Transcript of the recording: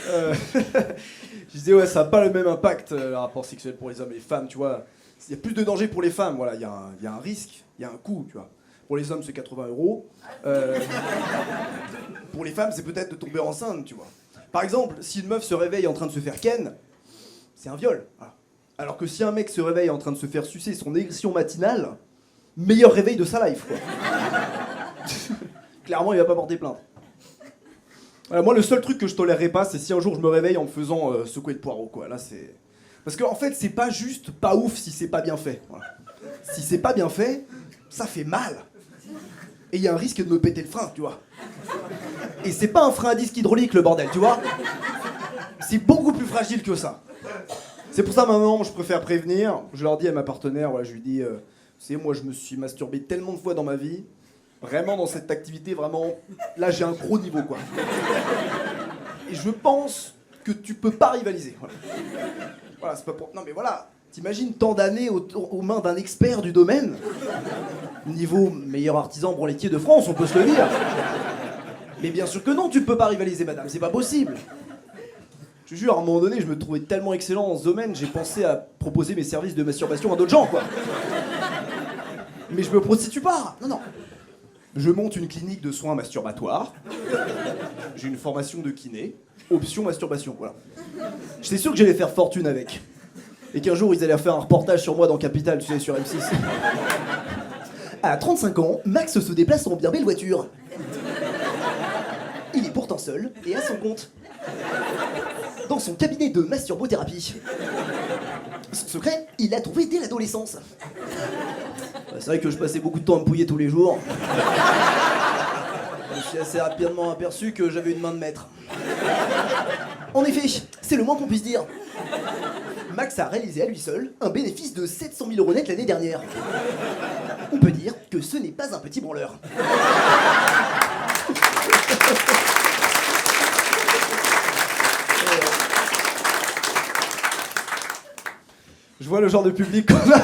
Euh, je disais, ouais, ça n'a pas le même impact, le rapport sexuel pour les hommes et les femmes, tu vois. Il y a plus de danger pour les femmes, voilà, il y a un risque, il y a un coût, tu vois. Pour les hommes, c'est 80 €. Pour les femmes, c'est peut-être de tomber enceinte, tu vois. Par exemple, si une meuf se réveille en train de se faire ken, c'est un viol. Voilà. Alors que si un mec se réveille en train de se faire sucer son érection matinale, meilleur réveil de sa life, quoi. Clairement, il va pas porter plainte. Voilà, moi, le seul truc que je tolérerais pas, c'est si un jour je me réveille en me faisant secouer le poireau, quoi. Là, c'est... Parce qu'en fait, c'est pas juste pas ouf si c'est pas bien fait. Voilà. Si c'est pas bien fait, ça fait mal. Et il y a un risque de me péter le frein, tu vois. Et c'est pas un frein à disque hydraulique, le bordel, tu vois. C'est beaucoup plus fragile que ça. C'est pour ça, maman, je préfère prévenir. Je leur dis à ma partenaire, voilà, je lui dis, c'est moi, je me suis masturbé tellement de fois dans ma vie. Vraiment, dans cette activité, vraiment, là, j'ai un gros niveau, quoi. Et je pense que tu peux pas rivaliser. Voilà, voilà, c'est pas pour... Non, mais voilà, t'imagines tant d'années aux mains d'un expert du domaine. Niveau meilleur artisan branletier de France, on peut se le dire. Mais bien sûr que non, tu ne peux pas rivaliser, madame, c'est pas possible. Je te jure, à un moment donné, je me trouvais tellement excellent dans ce domaine, j'ai pensé à proposer mes services de masturbation à d'autres gens, quoi. Mais je me prostitue pas, non, non. Je monte une clinique de soins masturbatoires. J'ai une formation de kiné. Option masturbation, voilà. J'étais sûr que j'allais faire fortune avec. Et qu'un jour, ils allaient faire un reportage sur moi dans Capital, tu sais, sur M6. À 35 ans, Max se déplace en bien belle voiture. Il est pourtant seul et à son compte. Dans son cabinet de masturbothérapie. Son secret, il l'a trouvé dès l'adolescence. C'est vrai que je passais beaucoup de temps à me pouiller tous les jours. Je me suis assez rapidement aperçu que j'avais une main de maître. En effet, c'est le moins qu'on puisse dire. Max a réalisé à lui seul un bénéfice de 700 000 € net l'année dernière. On peut dire que ce n'est pas un petit branleur. Je vois le genre de public qu'on a.